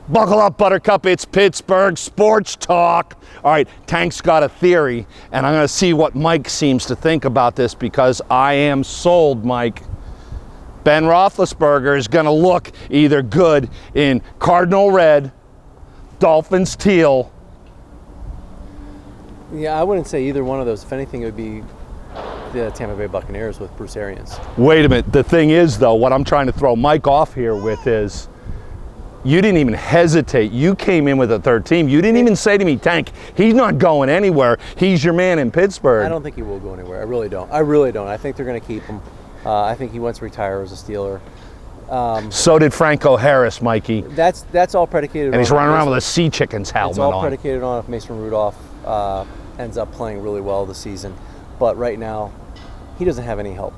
Buckle up, Buttercup. It's Pittsburgh Sports Talk. All right, Tank's got a theory, and I'm going to see what Mike seems to think about this because I am sold, Mike. Ben Roethlisberger is going to look either good in Cardinal red, Dolphins teal. Yeah, I wouldn't say either one of those. If anything, it would be the Tampa Bay Buccaneers with Bruce Arians. Wait a minute. The thing is, though, what I'm trying to throw Mike off here with is you didn't even hesitate. You came in with a third team. You didn't even say to me, Tank, he's not going anywhere. He's your man in Pittsburgh. I don't think he will go anywhere. I really don't. I think they're going to keep him. I think he wants to retire as a Steeler. So did Franco Harris, Mikey. That's all predicated on... And he's running around with a Sea Chickens helmet on. It's all predicated on if Mason Rudolph ends up playing really well this season. But right now, he doesn't have any help.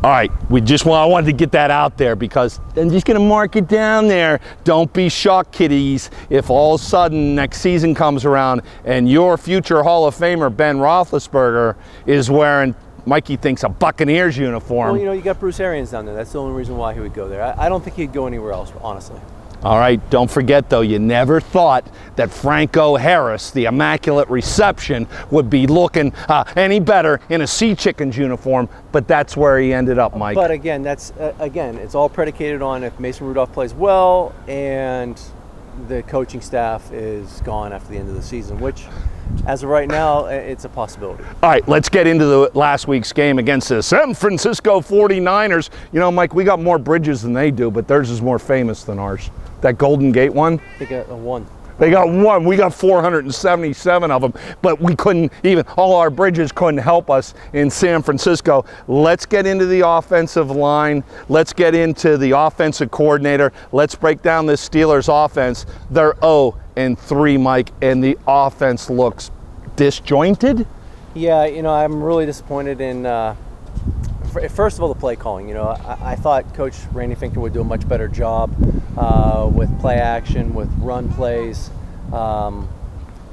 All right, I wanted to get that out there because I'm just going to mark it down there. Don't be shocked, kiddies, if all of a sudden next season comes around and your future Hall of Famer, Ben Roethlisberger, is wearing, Mikey thinks, a Buccaneers uniform. Well, you got Bruce Arians down there. That's the only reason why he would go there. I don't think he'd go anywhere else, honestly. All right, don't forget, though, you never thought that Franco Harris, the Immaculate Reception, would be looking any better in a Sea Chickens uniform, but that's where he ended up, Mike. But again, it's all predicated on if Mason Rudolph plays well and the coaching staff is gone after the end of the season, which, as of right now, it's a possibility. All right, let's get into the last week's game against the San Francisco 49ers. You know, Mike, we got more bridges than they do, but theirs is more famous than ours. That Golden Gate one? They got one. They got one. We got 477 of them, but we couldn't even, all our bridges couldn't help us in San Francisco. Let's get into the offensive line. Let's get into the offensive coordinator. Let's break down this Steelers offense. They're 0-3, Mike, and the offense looks disjointed. Yeah, I'm really disappointed in, first of all, the play calling. I thought Coach Randy Fictchner would do a much better job with play action, with run plays.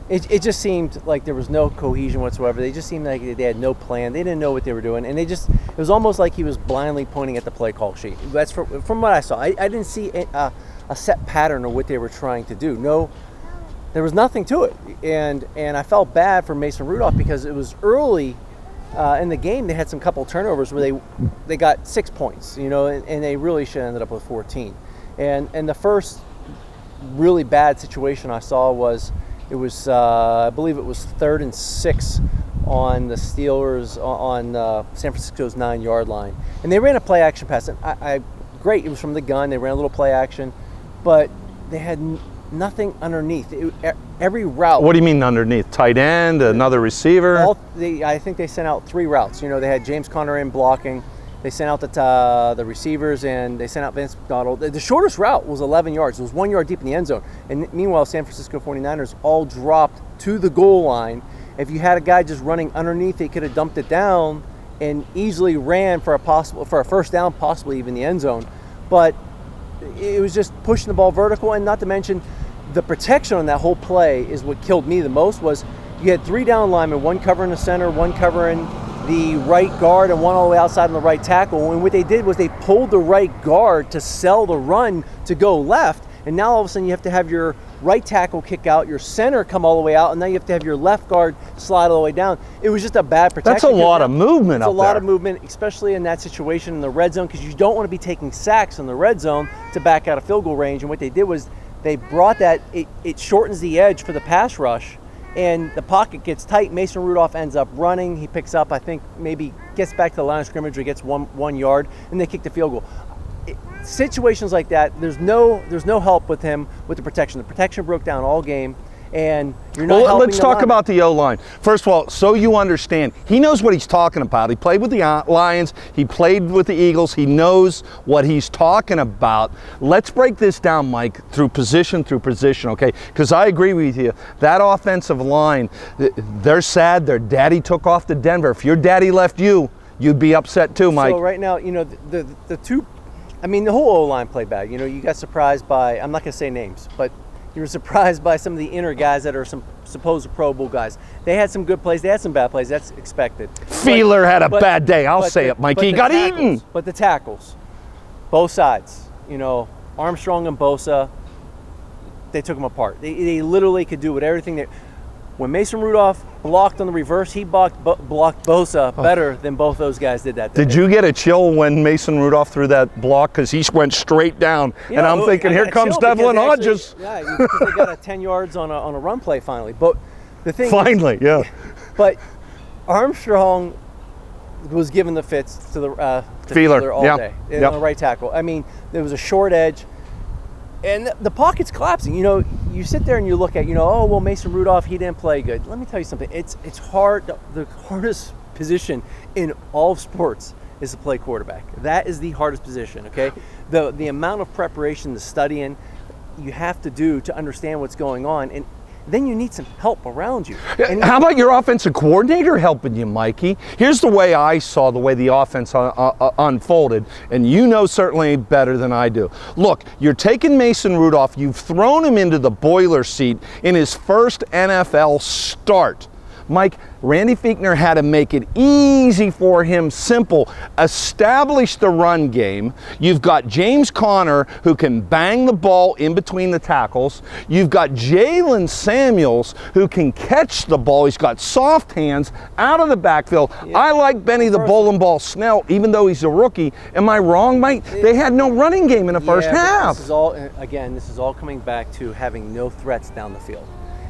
It just seemed like there was no cohesion whatsoever. They just seemed like they had no plan. They didn't know what they were doing, and it was almost like he was blindly pointing at the play call sheet. That's from what I saw. I didn't see a set pattern of what they were trying to do. No, there was nothing to it, and I felt bad for Mason Rudolph because it was early. In the game, they had some couple turnovers where they got 6 points, and they really should have ended up with 14. And the first really bad situation I saw was, I believe it was 3rd and 6 on the Steelers on San Francisco's 9-yard line, and they ran a play action pass. And great, it was from the gun. They ran a little play action, but they had nothing underneath. Every route. What do you mean underneath? Tight end, another receiver? I think they sent out 3 routes. They had James Conner in blocking. They sent out the receivers, and they sent out Vince McDonald. The shortest route was 11 yards. It was 1 yard deep in the end zone. And meanwhile, San Francisco 49ers all dropped to the goal line. If you had a guy just running underneath, they could have dumped it down and easily ran for a first down, possibly even the end zone. But it was just pushing the ball vertical, and not to mention the protection on that whole play is what killed me the most. Was you had 3 down linemen, one covering the center, one covering the right guard, and one all the way outside on the right tackle. And what they did was they pulled the right guard to sell the run to go left, and now all of a sudden you have to have your right tackle kick out, your center come all the way out, and now you have to have your left guard slide all the way down. It was just a bad protection. That's a lot of movement up there. It's a lot of movement, especially in that situation in the red zone, because you don't want to be taking sacks in the red zone to back out of field goal range. And what they did was they brought that, it shortens the edge for the pass rush, and the pocket gets tight. Mason Rudolph ends up running. He picks up, I think, maybe gets back to the line of scrimmage, or gets one yard, and they kick the field goal. Situations like that, there's no help with him with the protection. The protection broke down all game, and you're not helping. Let's talk about the O-line. First of all, so you understand, he knows what he's talking about. He played with the Lions. He played with the Eagles. He knows what he's talking about. Let's break this down, Mike, through position, okay? Because I agree with you. That offensive line, they're sad. Their daddy took off to Denver. If your daddy left you, you'd be upset too, Mike. So right now, the two, the whole O-line played bad. You got surprised by, I'm not going to say names, but you were surprised by some of the inner guys that are some supposed Pro Bowl guys. They had some good plays. They had some bad plays. That's expected. Feeler had a bad day. I'll say it, Mikey. He got eaten. But the tackles, both sides, Armstrong and Bosa, they took him apart. They literally could do whatever everything. When Mason Rudolph blocked on the reverse, he blocked Bosa better than both those guys did that day. Did you get a chill when Mason Rudolph threw that block? Because he went straight down, and I'm thinking, here comes Devlin Hodges. Yeah, because they got a 10 yards on a run play finally. But the thing yeah. But Armstrong was given the fits to the Fiedler all day on the right tackle. I mean, there was a short edge. And the pocket's collapsing. You know, you sit there and you look at, oh, well, Mason Rudolph, he didn't play good. Let me tell you something. It's hard. The hardest position in all of sports is to play quarterback. That is the hardest position, okay? The amount of preparation, the studying you have to do to understand what's going on. And then you need some help around you. And how about your offensive coordinator helping you, Mikey? Here's the way I saw the way the offense unfolded, and you know certainly better than I do. Look, you're taking Mason Rudolph, you've thrown him into the boiler seat in his first NFL start. Mike, Randy Fictchner had to make it easy for him, simple. Establish the run game. You've got James Conner, who can bang the ball in between the tackles. You've got Jalen Samuels, who can catch the ball. He's got soft hands out of the backfield. Yeah. I like Benny the bowling ball Snell, even though he's a rookie. Am I wrong, Mike? They had no running game in the first half. This is all coming back to having no threats down the field.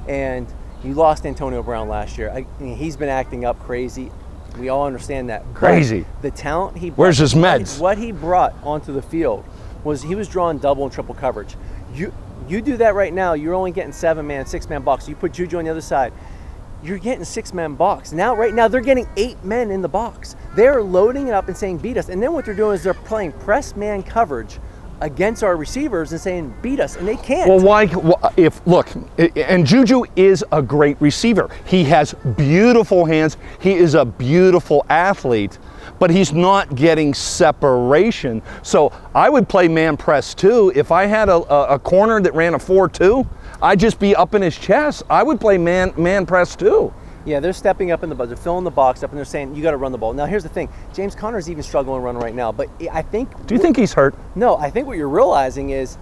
And you lost Antonio Brown last year. He's been acting up crazy. We all understand that. Crazy. But the talent he brought, where's his meds? What he brought onto the field was he was drawing double and triple coverage. You do that right now, you're only getting 7-man, 6-man box. You put Juju on the other side, you're getting 6-man box. Right now they're getting 8 men in the box. They're loading it up and saying beat us. And then what they're doing is they're playing press man coverage against our receivers and saying beat us, and they can't. Well, why? Look, and Juju is a great receiver. He has beautiful hands. He is a beautiful athlete, but he's not getting separation. So I would play man press too. If I had a corner that ran a 4-2, I'd just be up in his chest. I would play man press too. Yeah, they're stepping up in the box. They're filling the box up, and they're saying, you got to run the ball. Now, here's the thing. James Conner's even struggling to run right now. But I think... Do you think he's hurt? No, I think what you're realizing is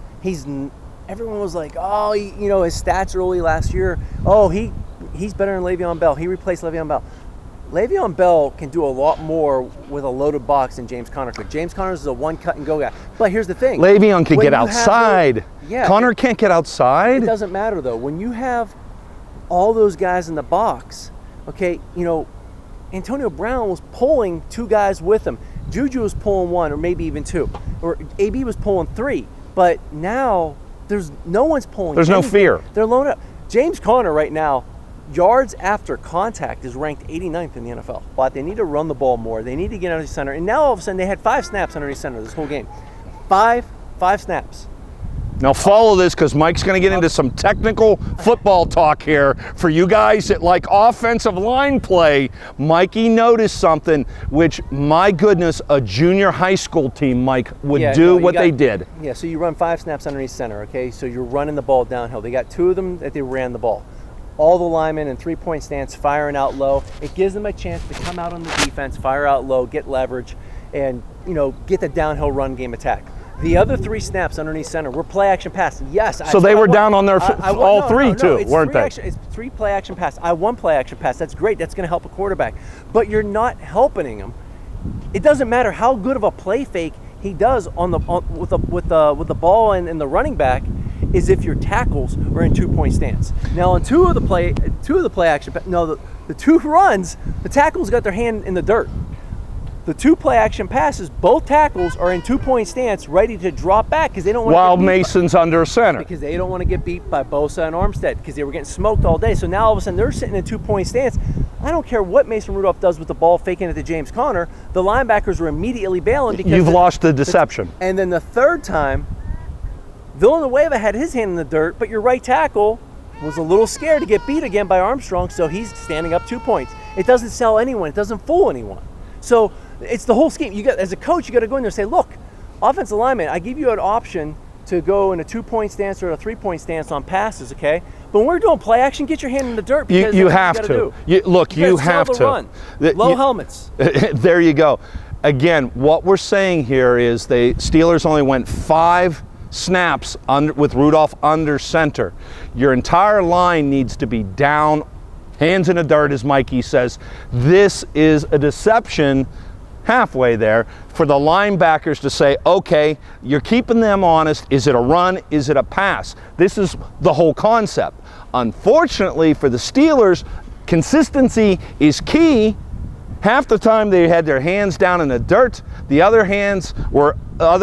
everyone was like, oh, his stats early last year. Oh, he's better than Le'Veon Bell. He replaced Le'Veon Bell. Le'Veon Bell can do a lot more with a loaded box than James Conner could. James Conner is a one-cut-and-go guy. But here's the thing. Le'Veon can get outside. Conner can't get outside. It doesn't matter, though. When you have all those guys in the box... Okay, Antonio Brown was pulling 2 guys with him. Juju was pulling 1 or maybe even 2. Or AB was pulling 3. But now there's no one's pulling. There's anything. No fear. They're loaded up. James Conner right now, yards after contact is ranked 89th in the NFL. But they need to run the ball more. They need to get underneath center. And now all of a sudden they had 5 snaps underneath center this whole game. 5 snaps. Now follow this, because Mike's going to get into some technical football talk here. For you guys that like offensive line play, Mikey noticed something which, my goodness, a junior high school team, Mike, would do what they did. Yeah, so you run 5 snaps underneath center, okay? So you're running the ball downhill. They got 2 of them that they ran the ball. All the linemen in 3-point stance, firing out low. It gives them a chance to come out on the defense, fire out low, get leverage, and, get the downhill run game attack. The other 3 snaps underneath center were play action pass. Yes. So they were down on their all 3 too, weren't they? It's 3 play action pass. I 1 play action pass. That's great. That's going to help a quarterback. But you're not helping him. It doesn't matter how good of a play fake he does with the ball and the running back, is if your tackles are in 2-point stance. Now on 2 of the play action, the 2 runs, the tackles got their hand in the dirt. The 2 play action passes, both tackles are in 2-point stance, ready to drop back because they don't want to. While Mason's under center. Because they don't want to get beat by Bosa and Armstead because they were getting smoked all day. So now all of a sudden they're sitting in 2-point stance. I don't care what Mason Rudolph does with the ball, faking it to James Conner. The linebackers are immediately bailing because you've lost the deception. And then the third time, Villanueva had his hand in the dirt, but your right tackle was a little scared to get beat again by Armstrong, so he's standing up 2 points. It doesn't sell anyone. It doesn't fool anyone. So it's the whole scheme. As a coach, you got to go in there and say, look, offensive lineman, I give you an option to go in a 2-point stance or a 3-point stance on passes, okay? But when we're doing play action, get your hand in the dirt. Because you have to. You have to. Run. Low helmets. There you go. Again, what we're saying here is Steelers only went 5 snaps with Rudolph under center. Your entire line needs to be down, hands in the dirt, as Mikey says. This is a deception halfway there for the linebackers to say, okay, you're keeping them honest. Is it a run? Is it a pass? This is the whole concept. Unfortunately for the Steelers, consistency is key. Half the time they had their hands down in the dirt. The other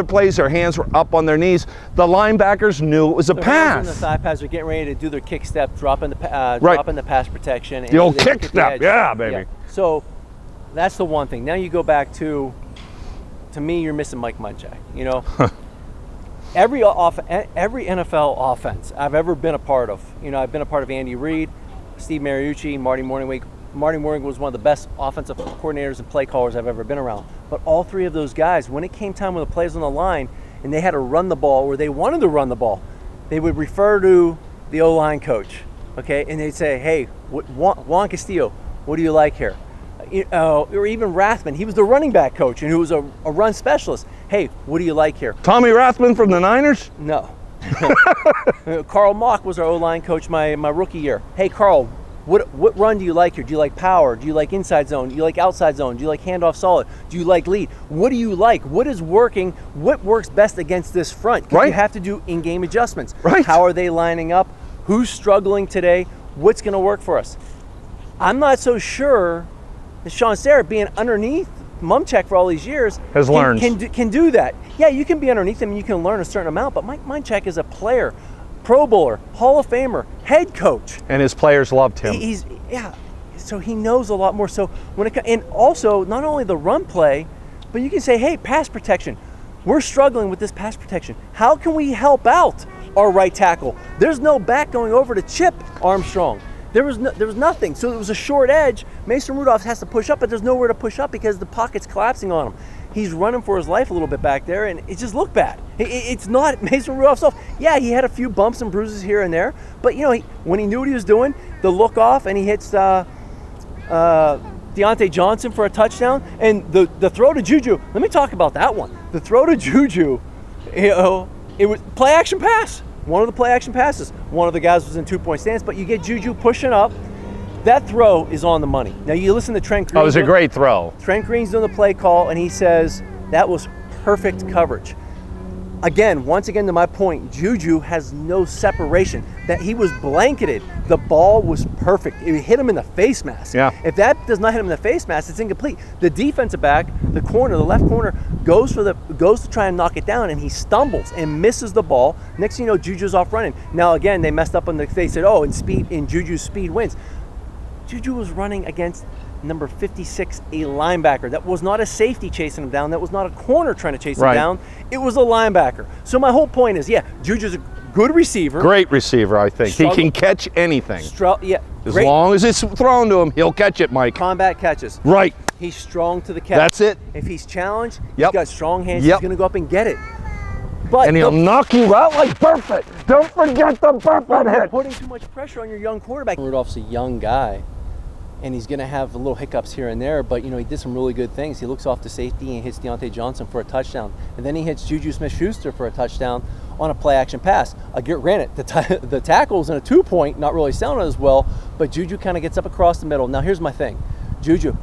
plays, their hands were up on their knees. The linebackers knew it was a pass. The thigh pads are getting ready to do their kick step, dropping the pass protection. The old kick step, yeah, baby. Yeah. So that's the one thing. Now you go back to me, you're missing Mike Munchak. You know, every NFL offense I've ever been a part of. You know, I've been a part of Andy Reid, Steve Mariucci, Marty Mornhinweg. Marty Mornhinweg was one of the best offensive coordinators and play callers I've ever been around. But all three of those guys, when it came time when the plays on the line and they had to run the ball or they wanted to run the ball, they would refer to the O-line coach, okay? And they'd say, hey, Juan Castillo, what do you like here? Or even Rathman, he was the running back coach and who was a run specialist. Hey, what do you like here? Tommy Rathman from the Niners? No. Carl Mock was our O-line coach my rookie year. Hey, Carl, what run do you like here? Do you like power? Do you like inside zone? Do you like outside zone? Do you like handoff solid? Do you like lead? What do you like? What is working? What works best against this front? Right. You have to do in-game adjustments. Right. How are they lining up? Who's struggling today? What's going to work for us? I'm not so sure that Sean Sarah, being underneath Munchak for all these years, can do that. Yeah, you can be underneath him and you can learn a certain amount, but Mike Munchak is a player, Pro Bowler, Hall of Famer, head coach. And his players loved him. So he knows a lot more. So and also not only the run play, but you can say, hey, pass protection. We're struggling with this pass protection. How can we help out our right tackle? There's no back going over to Chip Armstrong. There was nothing. So it was a short edge. Mason Rudolph has to push up, but there's nowhere to push up because the pocket's collapsing on him. He's running for his life a little bit back there, and it just looked bad. It's not Mason Rudolph's fault. Yeah, he had a few bumps and bruises here and there, but you know, when he knew what he was doing, the look off, and he hits Deontay Johnson for a touchdown, and the throw to Juju. Let me talk about that one. The throw to Juju, you know, it was play action pass. One of the play action passes. One of the guys was in 2-point stance, but you get Juju pushing up. That throw is on the money. Now you listen to Trent Green. Oh, it was a great throw. Trent Green's doing the play call, and he says that was perfect coverage. Once again, to my point, Juju has no separation. That he was blanketed. The ball was perfect. It hit him in the face mask. Yeah. If that does not hit him in the face mask, it's incomplete. The defensive back, the left corner, goes to try and knock it down, and he stumbles and misses the ball. Next thing you know, Juju's off running. Now again, they messed up they said, oh, and Juju's speed wins. Juju was running against number 56, a linebacker. That was not a safety chasing him down. That was not a corner trying to chase him down. It was a linebacker. So my whole point is, yeah, Juju's a good receiver. Great receiver, I think. He can catch anything. As great. long as it's thrown to him, he'll catch it, Mike. Combat catches. Right. He's strong to the catch. That's it. If he's challenged, he's got strong hands. Yep. He's going to go up and get it. And he'll knock you out like Burfitt. Don't forget the Burfitt hit. Putting too much pressure on your young quarterback. Rudolph's a young guy, and he's going to have little hiccups here and there, but you know, he did some really good things. He looks off to safety and hits Deontay Johnson for a touchdown, and then he hits Juju Smith-Schuster for a touchdown on a play action pass. Granted, the tackle was in a 2-point, not really sounding as well, but Juju kind of gets up across the middle. Now here's my thing. Juju,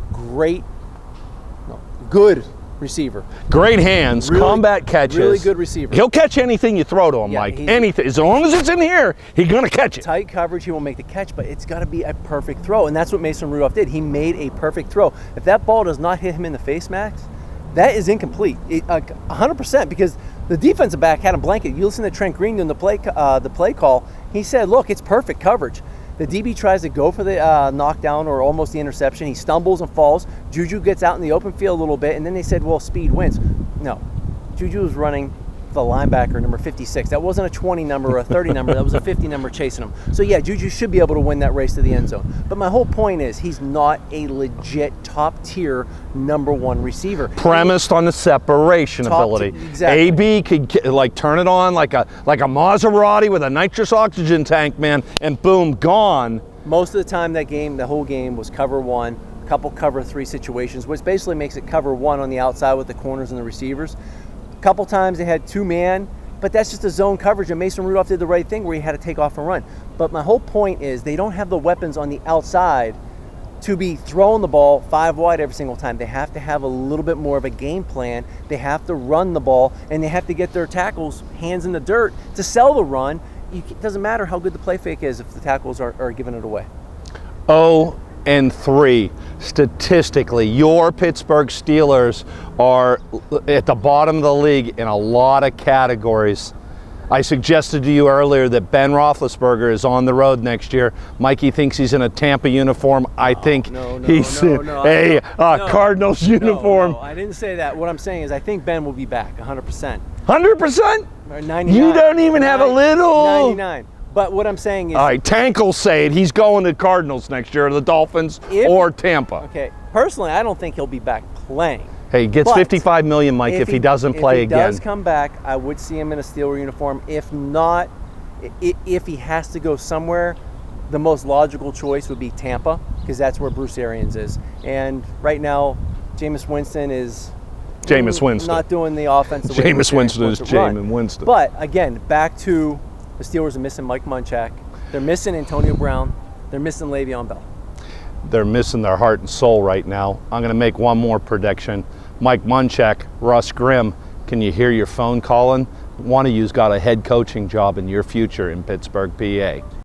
good receiver. Great hands, combat catches. Really good receiver. He'll catch anything you throw to him, Mike. Anything. As long as it's in here, he's going to catch it. Tight coverage, he will make the catch, but it's got to be a perfect throw, and that's what Mason Rudolph did. He made a perfect throw. If that ball does not hit him in the face mask, that is incomplete, 100%, because the defensive back had him blanketed. You listen to Trent Green in the play call. He said, look, it's perfect coverage. The DB tries to go for the knockdown or almost the interception. He stumbles and falls. Juju gets out in the open field a little bit, and then they said, well, speed wins. No. Juju was running the linebacker, number 56. That wasn't a 20 number or a 30 number. That was a 50 number chasing him. So, yeah, Juju should be able to win that race to the end zone. But my whole point is he's not a legit top-tier number one receiver. Premised on the separation ability. Exactly. AB could like turn it on like a Maserati with a nitrous oxygen tank, man, and boom, gone. Most of the time the whole game was cover one, a couple cover three situations, which basically makes it cover one on the outside with the corners and the receivers. A couple times they had two-man, But that's just a zone coverage, and Mason Rudolph did the right thing where he had to take off and run. But my whole point is they don't have the weapons on the outside to be throwing the ball 5 wide every single time. They have to have a little bit more of a game plan. They have to run the ball, and they have to get their tackles hands in the dirt to sell the run. It doesn't matter how good the play fake is if the tackles are giving it away. 0-3 statistically. Your Pittsburgh Steelers are at the bottom of the league in a lot of categories. I suggested to you earlier that Ben Roethlisberger is on the road next year. Mikey thinks he's in a Tampa uniform. I think he's in a Cardinals uniform. No, I didn't say that. What I'm saying is I think Ben will be back 100%. 100%? Or 99. You don't even have a little. 99. But what I'm saying is... All right, Tank will say it. He's going to Cardinals next year, the Dolphins or Tampa. Okay, personally, I don't think he'll be back playing. Hey, he gets $55 million, Mike, if he doesn't play again. If he does come back, I would see him in a Steeler uniform. If not, if he has to go somewhere, the most logical choice would be Tampa, because that's where Bruce Arians is. And right now, Jameis Winston is not doing the offense the way Jameis Winston is Jameis Winston. But again, back to the Steelers are missing Mike Munchak. They're missing Antonio Brown. They're missing Le'Veon Bell. They're missing their heart and soul right now. I'm going to make one more prediction. Mike Munchak, Russ Grimm, can you hear your phone calling? One of you's got a head coaching job in your future in Pittsburgh, PA.